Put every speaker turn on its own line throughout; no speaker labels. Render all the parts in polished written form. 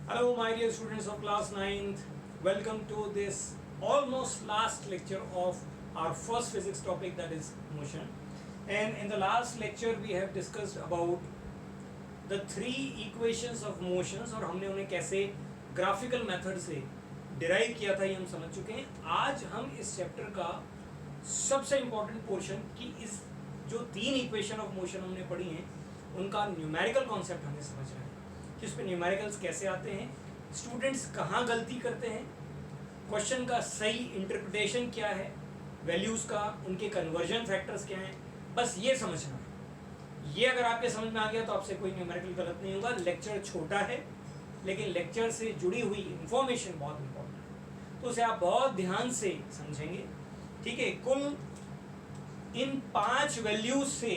Hello, my dear students of class 9th. Welcome to this almost last lecture of our first physics topic, that is motion. And in the last lecture, we have discussed about the three equations of motions और हमने उन्हें कैसे graphical method से derive किया था, ये हम समझ चुके हैं. आज हम इस चैप्टर का सबसे important portion की इस जो तीन इक्वेशन ऑफ मोशन हमने पढ़ी हैं उनका न्यूमेरिकल कॉन्सेप्ट हमें समझना है कि उस पर न्यूमेरिकल्स कैसे आते हैं, स्टूडेंट्स कहाँ गलती करते हैं, क्वेश्चन का सही इंटरप्रिटेशन क्या है, वैल्यूज़ का उनके कन्वर्जन फैक्टर्स क्या हैं, बस ये समझना है. ये अगर आपके समझ में आ गया तो आपसे कोई न्यूमेरिकल गलत नहीं होगा. लेक्चर छोटा है लेकिन लेक्चर से जुड़ी हुई इंफॉर्मेशन बहुत इंपॉर्टेंट है, तो उसे आप बहुत ध्यान से समझेंगे. ठीक है, कुल इन 5 वैल्यूज से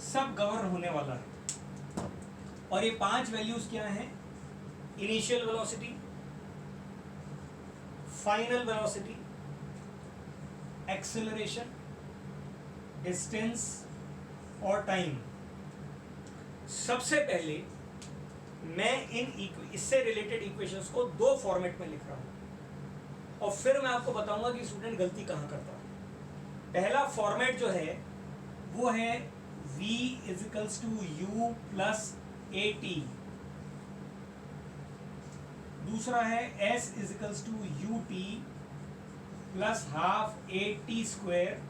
सब गवर्न होने वाला है. और ये 5 वैल्यूज क्या हैं? Initial velocity, final velocity, acceleration, distance और टाइम. सबसे पहले मैं इससे रिलेटेड इक्वेशंस को दो फॉर्मेट में लिख रहा हूं और फिर मैं आपको बताऊंगा कि स्टूडेंट गलती कहां करता है. पहला फॉर्मेट जो है वो है v equals to u plus a t. दूसरा है s equals to u t plus half a t square.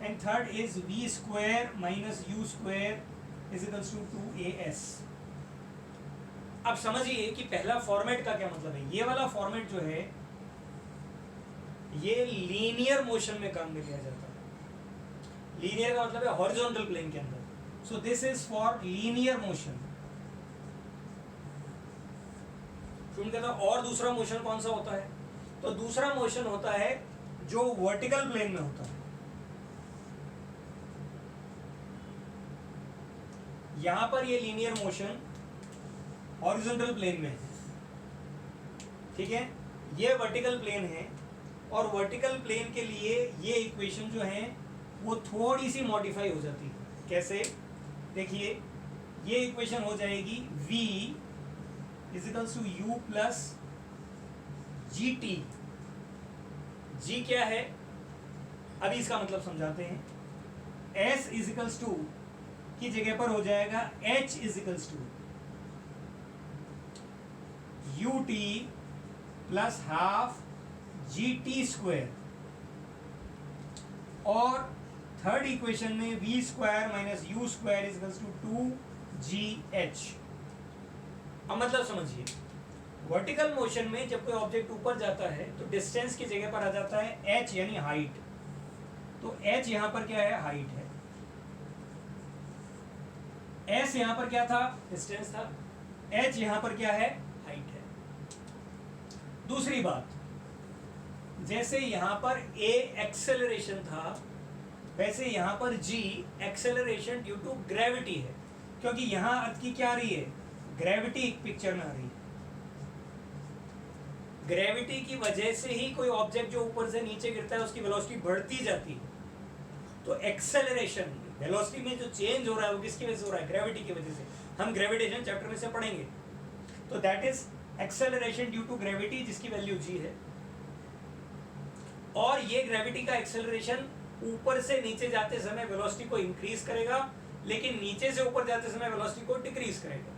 And third is v square minus u square equals to 2as. अब समझिए कि पहला फॉर्मेट का क्या मतलब है. ये वाला फॉर्मेट जो है ये लीनियर मोशन में काम में लिया जाता है. लीनियर का मतलब है हॉरिजॉन्टल प्लेन के अंदर. So this is for linear motion. सुन कहता और दूसरा मोशन कौन सा होता है? तो दूसरा मोशन होता है जो वर्टिकल प्लेन में होता है. यहां पर ये लीनियर मोशन हॉरिजॉन्टल प्लेन में है. ठीक है, ये वर्टिकल प्लेन है और वर्टिकल प्लेन के लिए ये इक्वेशन जो है वो थोड़ी सी मॉडिफाई हो जाती है. कैसे? देखिए, ये इक्वेशन हो जाएगी v equals to u plus g t. g क्या है अभी इसका मतलब समझाते हैं. s इजिकल्स टू की जगह पर हो जाएगा h equals to u t plus half g t square. और थर्ड इक्वेशन में v square minus u square is to 2gh. अब मतलब समझिए, वर्टिकल मोशन में जब कोई ऑब्जेक्ट ऊपर जाता है तो डिस्टेंस की जगह पर आ जाता है h यानी हाइट. तो h यहां पर क्या है? हाइट है. s यहां पर क्या था? डिस्टेंस था. h यहां पर क्या है? हाइट है. दूसरी बात, जैसे यहां पर a एक्सेलरेशन था वैसे यहां पर g acceleration due to gravity है. क्योंकि यहां अर्थ की क्या आ रही है? ग्रेविटी पिक्चर में आ रही है. ग्रेविटी की वजह से ही कोई ऑब्जेक्ट जो ऊपर से नीचे गिरता है उसकी वेलोसिटी बढ़ती जाती है. तो एक्सेलरेशन वेलोसिटी में जो चेंज हो रहा है वो किसकी वजह से हो रहा है? ग्रेविटी की वजह से. हम ग्रेविटेशन चैप्टर में से पढ़ेंगे. तो that is acceleration due to gravity जिसकी वैल्यू g है. और ये ग्रेविटी का एक्सेलरेशन ऊपर से नीचे जाते समय वेलोसिटी को इंक्रीज करेगा लेकिन नीचे से ऊपर जाते समय वेलोसिटी को डिक्रीज करेगा.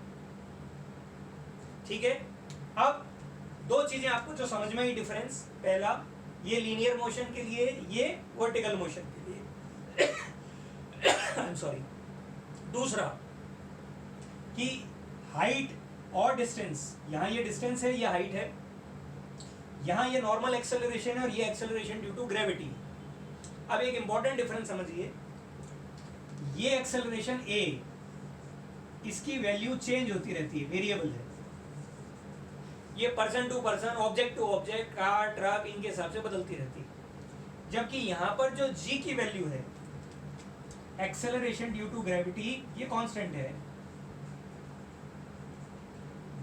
ठीक है, अब दो चीजें आपको जो समझ में आई डिफरेंस. पहला, ये लीनियर मोशन के लिए, ये वर्टिकल मोशन के लिए. I am sorry. दूसरा कि हाइट और डिस्टेंस, यहां ये डिस्टेंस है, ये हाइट है. यहां ये नॉर्मल एक्सेलरेशन है और ये एक्सेलरेशन ड्यू टू ग्रेविटी. अब एक इंपॉर्टेंट डिफरेंस समझिए. ये एक्सेलरेशन a, इसकी वैल्यू चेंज होती रहती है, वेरिएबल है. ये person to person, object to object, car, truck, इनके हिसाब से बदलती रहती है. जबकि यहां पर जो g की वैल्यू है, एक्सेलरेशन ड्यू टू ग्रेविटी, ये कांस्टेंट है.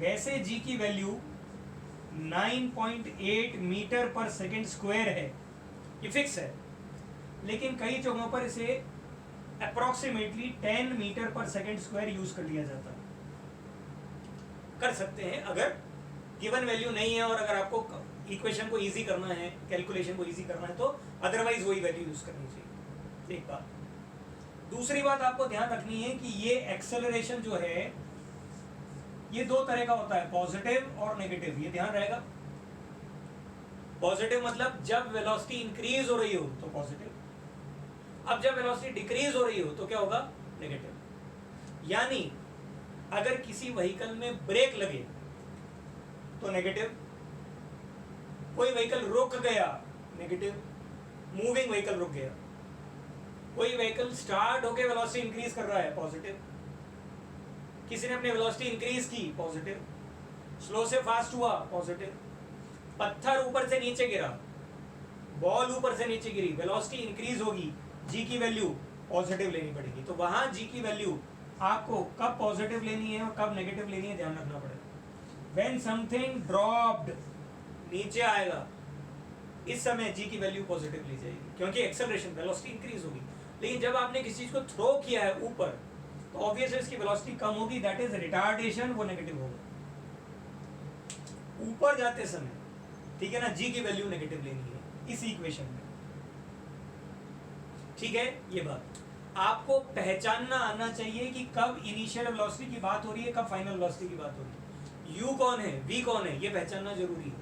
वैसे g की वैल्यू 9.8 मीटर पर सेकेंड स्क्वायर है, ये फिक्स है. लेकिन कई जगहों पर इसे अप्रोक्सीमेटली 10 मीटर पर सेकेंड स्क्वायर यूज कर लिया जाता है. कर सकते हैं अगर गिवन वैल्यू नहीं है और अगर आपको इक्वेशन को इजी करना है, कैलकुलेशन को इजी करना है, तो अदरवाइज वही वैल्यू यूज करनी चाहिए। एक बात। दूसरी बात आपको ध्यान रखनी है कि ये एक्सेलरेशन जो है ये दो तरह का होता है, पॉजिटिव और नेगेटिव। ये ध्यान रहेगा। पॉजिटिव मतलब जब वेलोसिटी इंक्रीज हो रही हो तो पॉजिटिव, अब जब वेलोसिटी डिक्रीज हो रही हो तो क्या होगा, नेगेटिव। यानी अगर किसी व्हीकल में ब्रेक लगे तो नेगेटिव, कोई व्हीकल रुक गया नेगेटिव, मूविंग व्हीकल रुक गया, कोई व्हीकल स्टार्ट होकर वेलोसिटी इंक्रीज कर रहा है पॉजिटिव, किसी ने अपनी वेलोसिटी इंक्रीज की पॉजिटिव, स्लो से फास्ट हुआ पॉजिटिव, पत्थर ऊपर से नीचे गिरा, बॉल ऊपर से नीचे गिरी, वेलोसिटी इंक्रीज होगी, जी की वैल्यू पॉजिटिव लेनी पड़ेगी। तो वहां जी की वैल्यू आपको कब पॉजिटिव लेनी है और कब नेगेटिव लेनी है ध्यान रखना पड़ेगा। व्हेन समथिंग ड्रॉप्ड, नीचे आएगा, इस समय जी की वैल्यू पॉजिटिव ली जाएगी क्योंकि एक्सेलरेशन वेलोसिटी इंक्रीज होगी। लेकिन जब आपने किसी चीज को थ्रो किया है ऊपर तो ऑब्वियसली इसकी वेलोसिटी कम होगी, दैट इज रिटार्डेशन, वो नेगेटिव होगा। ऊपर जाते समय, ठीक है ना, जी की वैल्यू नेगेटिव लेनी है इस इक्वेशन में, ठीक है। ये बात आपको पहचानना आना चाहिए कि कब इनिशियल वेलोसिटी की बात हो रही है, कब फाइनल वेलोसिटी की बात हो रही है, यू कौन है, वी कौन है, ये पहचानना जरूरी है।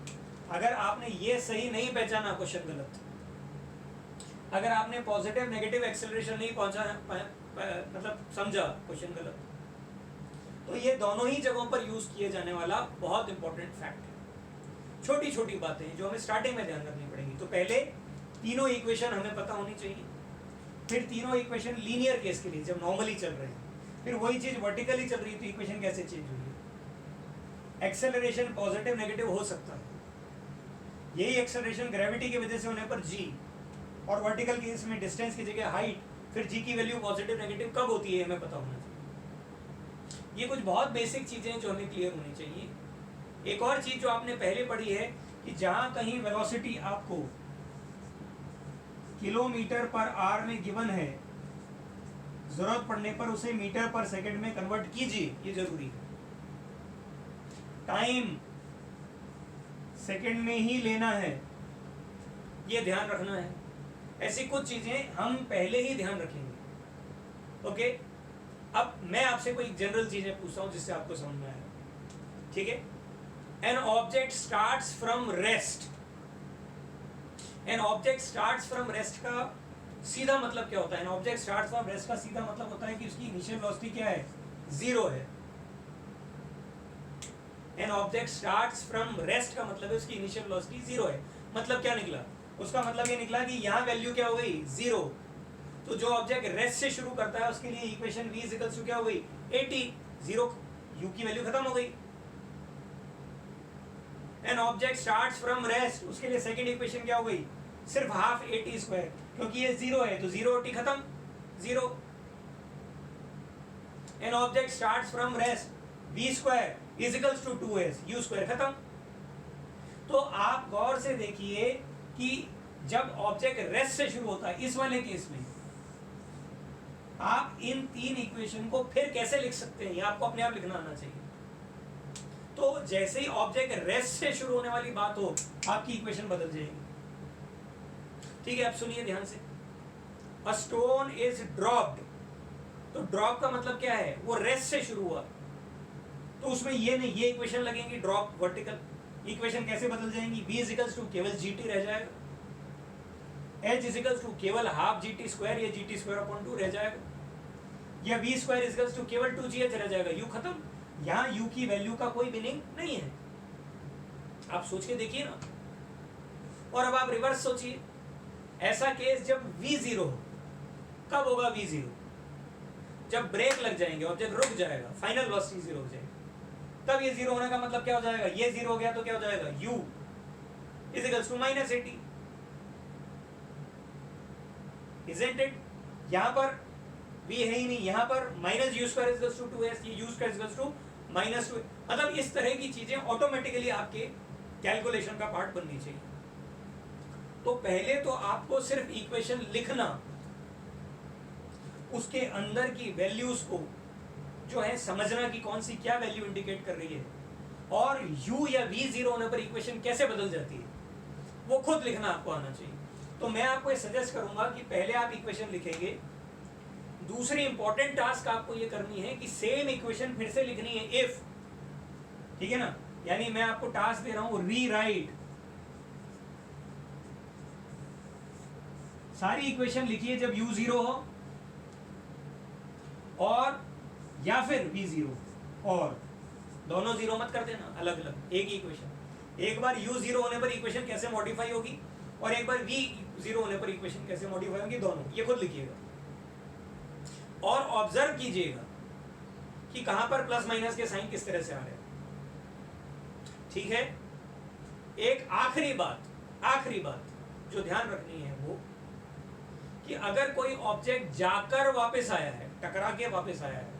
अगर आपने ये सही नहीं पहचाना, क्वेश्चन गलत। अगर आपने पॉजिटिव नेगेटिव एक्सेलरेशन नहीं मतलब समझा, क्वेश्चन गलत। तो ये दोनों ही जगहों पर यूज किए जाने वाला बहुत इंपॉर्टेंट फैक्ट है। छोटी छोटी बातें जो हमें स्टार्टिंग में ध्यान रखनी पड़ेंगी। तो पहले तीनों इक्वेशन हमें पता होनी चाहिए, फिर तीनों इक्वेशन लीनियर केस के लिए जब नॉर्मली चल रहे हैं, फिर वही चीज वर्टिकली चल रही है तो इक्वेशन कैसे चेंज हुई है। एक्सेलरेशन पॉजिटिव नेगेटिव हो सकता है, यही एक्सेलरेशन ग्रेविटी की वजह से होने पर जी, और वर्टिकल केस में डिस्टेंस की जगह हाइट, फिर जी की वैल्यू पॉजिटिव नेगेटिव कब होती है हमें पता होना चाहिए। ये कुछ बहुत बेसिक चीजें हैं जो हमें क्लियर होनी चाहिए। एक और चीज जो आपने पहले पढ़ी है कि जहां कहीं वेलोसिटी आपको किलोमीटर पर आवर में गिवन है, जरूरत पड़ने पर उसे मीटर पर सेकंड में कन्वर्ट कीजिए, ये जरूरी है। टाइम सेकंड में ही लेना है, ये ध्यान रखना है। ऐसी कुछ चीजें हम पहले ही ध्यान रखेंगे। ओके, अब मैं आपसे कोई जनरल चीजें पूछता हूं जिससे आपको समझ में आएगा, ठीक है। N object starts from rest, N object starts from rest का सीधा मतलब क्या होता है? N object starts from rest का सीधा मतलब होता है कि उसकी इनिशियल वेलोसिटी क्या है, जीरो है। N object starts from rest का मतलब है उसकी इनिशियल वेलोसिटी जीरो है। मतलब क्या निकला? उसका मतलब ये निकला कि यहाँ वैल्यू क्या हो गई, जीरो। तो जो ऑब्जेक्ट रेस्ट से शुरू करता है उसके लिए इक्वेशन v इक्वल्स टू क्या हो गई, 80, जीरो, u की वैल्यू खत्म हो गई। N object starts from rest, उसके लिए सेकंड इक्वेशन क्या हो गई, सिर्फ हाफ 80 स्क्वायर, क्योंकि ये जीरो है तो जीरो 80 खत्म, zero. An object starts from rest, v square is equals to 2s, u square खत्म। तो आप गौर से देखिए कि जब ऑब्जेक्ट रेस्ट से शुरू होता है, इस वाले केस में आप इन तीन इक्वेशन को फिर कैसे लिख सकते हैं, ये आपको अपने आप लिखना आना चाहिए। तो जैसे ही ऑब्जेक्ट रेस्ट से शुरू होने वाली बात हो, आपकी इक्वेशन बदल जाएगी। ठीक है, अब सुनिए ध्यान से। अ स्टोन इज ड्रॉप्ड, तो ड्रॉप का मतलब क्या है, वो रेस्ट से शुरू हुआ, तो उसमें ये नहीं, ये इक्वेशन लगेंगी ड्रॉप वर्टिकल। इक्वेशन कैसे बदल जाएंगी, v इज इक्वल्स टू केवल gt रह जाएगा, h इज इक्वल्स टू केवल हाफ gt स्क्वायर, या gt स्क्वायर अपॉन 2 रह जाएगा, या v square is equals to केवल 2gh रह जाएगा, u खत्म। यहाँ u की वैल्यू का कोई मीनिंग नहीं है। आप सोच के देखिए ना। और अब आप रिवर्स सोचिए, ऐसा केस जब v जीरो हो, कब होगा v जीरो, जब ब्रेक लग जाएंगे, ऑब्जेक्ट रुक जाएगा, फाइनल वेलोसिटी जीरो हो जाएगी, तब ये जीरो होने का मतलब क्या हो जाएगा, ये जीरो हो गया तो क्या हो जाएगा, u is equals to -80, isn't it. यहां पर v है ही नहीं, यहां पर -u square is equals to 2s, ये u square is equals to -2। मतलब इस तरह की चीजें ऑटोमेटिकली आपके कैलकुलेशन का पार्ट बननी चाहिए। तो पहले तो आपको सिर्फ इक्वेशन लिखना, उसके अंदर की वैल्यूज को जो है समझना कि कौन सी क्या वैल्यू इंडिकेट कर रही है, और u या v जीरो होने पर इक्वेशन कैसे बदल जाती है वो खुद लिखना आपको आना चाहिए। तो मैं आपको ये सजेस्ट करूंगा कि पहले आप इक्वेशन लिखेंगे, दूसरी इंपॉर्टेंट टास्क आपको ये करनी है कि सेम इक्वेशन फिर से लिखनी है इफ, ठीक है ना, यानी मैं आपको टास्क दे रहा हूं रीराइट, सारी इक्वेशन लिखिए जब u जीरो हो और या फिर v जीरो, और दोनों जीरो मत कर देना, अलग अलग एक ही इक्वेशन। एक बार u जीरो होने पर इक्वेशन कैसे मॉडिफाई होगी और एक बार v जीरो होने पर इक्वेशन कैसे मॉडिफाई होगी, दोनों ये खुद लिखिएगा और ऑब्जर्व कीजिएगा कि कहां पर प्लस माइनस के साइन किस तरह से आ रहे हैं, ठीक है। एक आखिरी बात जो ध्यान रखनी है वो कि अगर कोई ऑब्जेक्ट जाकर वापस आया है, टकरा के वापस आया है,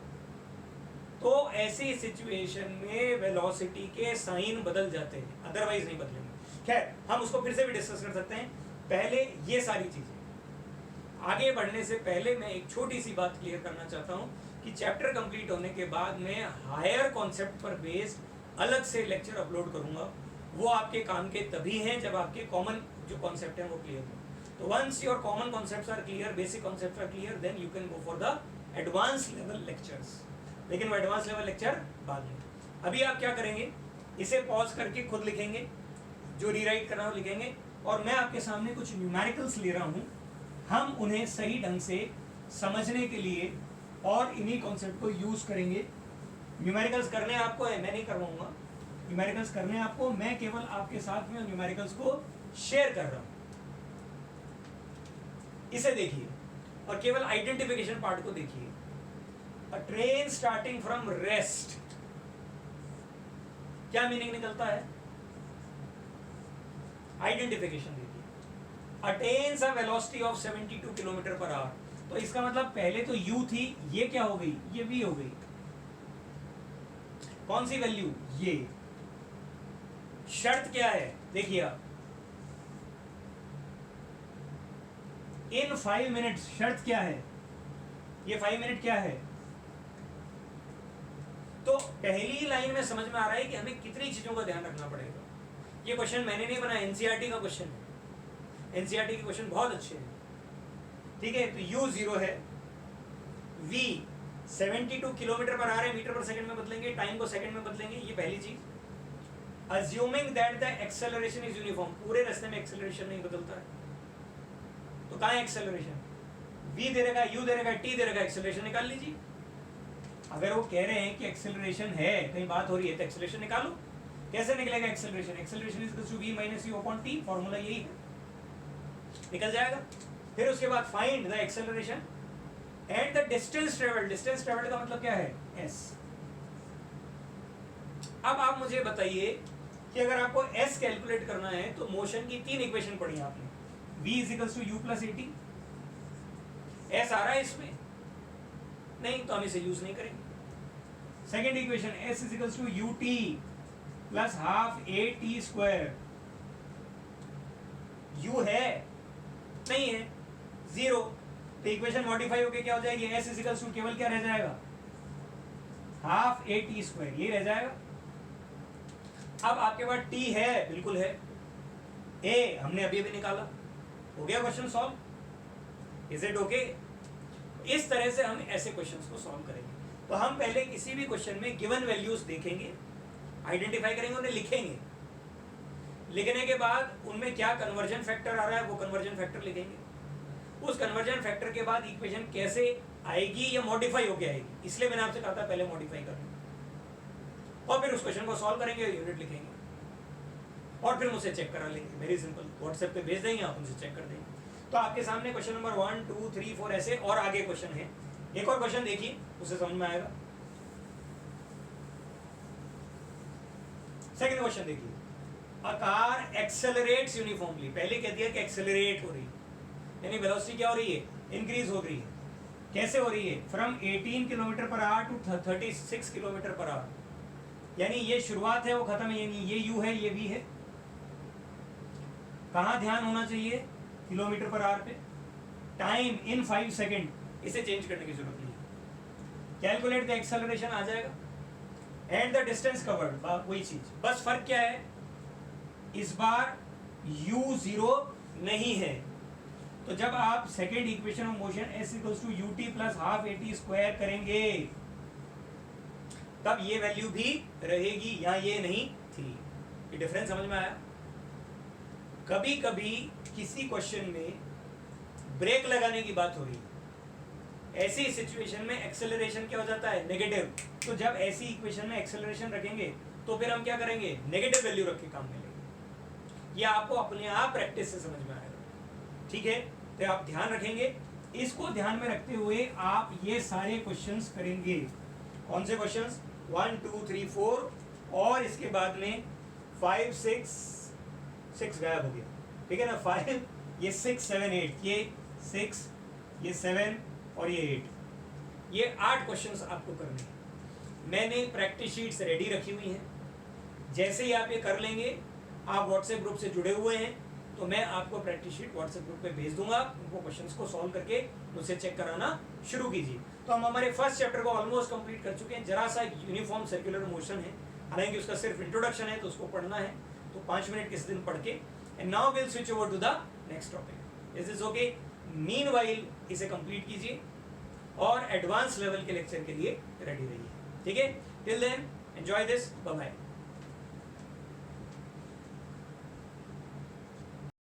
तो ऐसी सिचुएशन में वेलोसिटी के साइन बदल जाते हैं, अदरवाइज नहीं बदलेंगे। खैर हम उसको फिर से भी डिस्कस कर सकते हैं, पहले ये सारी चीजें। आगे बढ़ने से पहले मैं एक छोटी सी बात क्लियर करना चाहता हूं कि चैप्टर कंप्लीट होने के बाद मैं हायर कॉन्सेप्ट पर बेस्ड अलग से लेक्चर अपलोड करूंगा। वो आपके काम के तभी हैं जब आपके कॉमन जो कॉन्सेप्ट हैं वो क्लियर हो। तो once your common concepts are clear, basic concepts are clear, then you can go for the advance level lectures. लेकिन वो एडवांस लेवल लेक्चर बाद में। अभी आप क्या करेंगे, इसे पॉज करके खुद लिखेंगे, जो रीराइट करना हो लिखेंगे, और मैं आपके सामने कुछ न्यूमेरिकल्स ले रहा हूँ, हम उन्हें सही ढंग से समझने के लिए और इन्हीं कॉन्सेप्ट को यूज करेंगे। न्यूमेरिकल्स करने आपको है, मैं नहीं करवाऊंगा, न्यूमेरिकल्स करने आपको, मैं केवल आपके साथ में न्यूमेरिकल्स को शेयर कर रहा हूं। इसे देखिए और केवल आइडेंटिफिकेशन पार्ट को देखिए। अ ट्रेन स्टार्टिंग फ्रॉम रेस्ट, क्या मीनिंग निकलता है? आइडेंटिफिकेशन देखिए, attains a velocity of 72 kilometre per our. तो इसका मतलब पहले तो u थी, ये क्या हो गई, ये v हो गई। कौन सी वैल्यू, ये। शर्त क्या है देखिए आप, इन 5 मिनट्स, शर्त क्या है, ये 5 मिनट क्या है। तो पहली लाइन में समझ में आ रहा है कि हमें कितनी चीजों का ध्यान रखना पड़ेगा। ये क्वेश्चन मैंने नहीं बनाया, एनसीईआरटी का क्वेश्चन है, एनसीईआरटी के क्वेश्चन बहुत अच्छे हैं, ठीक है। तो u जीरो है, v 72 किलोमीटर पर आ रहे, मीटर पर सेकंड में बदलेंगे, टाइम को सेकंड में बदलेंगे, ये पहली चीज। Assuming that the acceleration is uniform, पूरे रास्ते में एक्सेलरेशन नहीं बदलता है, तो कहां है एक्सेलरेशन, v दे रहेगा, u दे रहेगा, t दे रहेगा, एक्सेलरेशन निकाल लीजिए। अगर वो कह रहे हैं कि एक्सेलरेशन है, कहीं बात हो रही है, तो एक्सेलरेशन निकालो। कैसे निकलेगा acceleration, acceleration is equal to v minus u upon t, formula यही है, निकल जाएगा। फिर उसके बाद find the acceleration and the distance travelled, distance travelled का मतलब क्या है, s। अब आप मुझे बताइए कि अगर आपको s कैलकुलेट करना है तो मोशन की 3 इक्वेशन पढ़ी आपने, v is equal to u plus at, s आ रहा है इसमें नहीं, तो हम इसे यूज नहीं करेंगे। Second equation s is equal to ut plus half at square, u है नहीं है, जीरो, तो इक्वेशन मॉडिफाई होके क्या हो जाएगी, s इज इक्वल टू केवल क्या रह जाएगा, हाफ at स्क्वायर, ये रह जाएगा। अब आपके पास t है, बिल्कुल है, a हमने अभी अभी निकाला, हो गया question solve. Is it okay? इस तरह से हम ऐसे क्वेश्चंस को सॉल्व करेंगे। तो हम पहले किसी भी क्वेश्चन में गिवन वैल्यूज देखेंगे, आइडेंटिफाई करेंगे, उन्हें लिखेंगे, लिखने के बाद उनमें क्या कन्वर्जन फैक्टर आ रहा है वो कन्वर्जन फैक्टर लिखेंगे। उस कन्वर्जन फैक्टर के बाद इक्वेशन कैसे आएगी या मॉडिफाई होके आएगी, इसलिए मैंने आपसे कहा था पहले मॉडिफाई करना, और फिर उस क्वेश्चन को सॉल्व करेंगे, यूनिट लिखेंगे और फिर मुझसे चेक करा लेंगे। वेरी सिंपल, व्हाट्सएप पे भेज देंगे, आप उनसे चेक कर देंगे। तो आपके सामने क्वेश्चन नंबर 1 2 3 4 ऐसे और आगे क्वेश्चन है। एक और क्वेश्चन देखिए, उसे समझ में आएगा। सेकंड क्वेश्चन देखिए, अ कार एक्सेलरेट्स यूनिफॉर्मली, पहले कह दिया कि एक्सेलरेट हो रही है, यानी वेलोसिटी क्या हो रही है, इंक्रीज हो रही है। कैसे हो रही है, from 18 kilometre per hour to 36 kilometre per hour, यानी ये शुरुआत है वो खत्म है, यानी ये u है ये v है। कहाँ ध्यान होना चाहिए, किलोमीटर पर आवर पे। टाइम इन 5 सेकेंड, इसे चेंज करने की जरूरत नहीं है। कैलकुलेट द एक्सेलरेशन आ जाएगा, एंड द डिस्टेंस कवर्ड, वही चीज, बस फर्क क्या है, इस बार u जीरो नहीं है। तो जब आप second equation of motion s equals to ut plus half at square करेंगे तब ये वैल्यू भी रहेगी, यहाँ ये नहीं थी। ये डिफरेंस समझ में आया? कभी कभी किसी क्वेश्चन में ब्रेक लगाने की बात हो रही है, ऐसी सिचुएशन में एक्सेलरेशन क्या हो जाता है, नेगेटिव। तो जब ऐसी इक्वेशन में एक्सेलरेशन रखेंगे तो फिर हम क्या करेंगे, नेगेटिव वैल्यू रख के काम में लेंगे। ये आपको अपने आप प्रैक्टिस से समझ में आएगा, ठीक है? तो आप ध्यान रखेंगे, इसको ध्यान में रखते हुए आप ये सारे क्वेश्चंस करेंगे। कौन से क्वेश्चंस? 1 2 3 4 और इसके बाद में 5 6 गायब हो गया, ठीक है ना, 5, ये 6 7 8, ये 6, ये 7 और ये 8, ये 8 क्वेश्चंस आपको करने हैं। मैंने प्रैक्टिस शीट्स रेडी रखी हुई हैं, जैसे ही आप ये कर लेंगे, आप व्हाट्सएप ग्रुप से जुड़े हुए हैं तो मैं आपको प्रैक्टिस शीट व्हाट्सएप ग्रुप पे भेज दूंगा, उनको क्वेश्चंस को सॉल्व करके मुझसे चेक कराना शुरू कीजिए। तो हम हमारे फर्स्ट चैप्टर को ऑलमोस्ट कंप्लीट कर चुके हैं। जरा सा यूनिफॉर्म सर्कुलर मोशन है, हालांकि उसका सिर्फ इंट्रोडक्शन है तो उसको पढ़ना है, तो 5 मिनट किसी दिन पढ़ के, and now will switch over to the next topic. Is this okay? Meanwhile इसे कंप्लीट कीजिए और एडवांस लेवल के लेक्चर के लिए रेडी रहिए, ठीक है? Till then enjoy this, bye bye.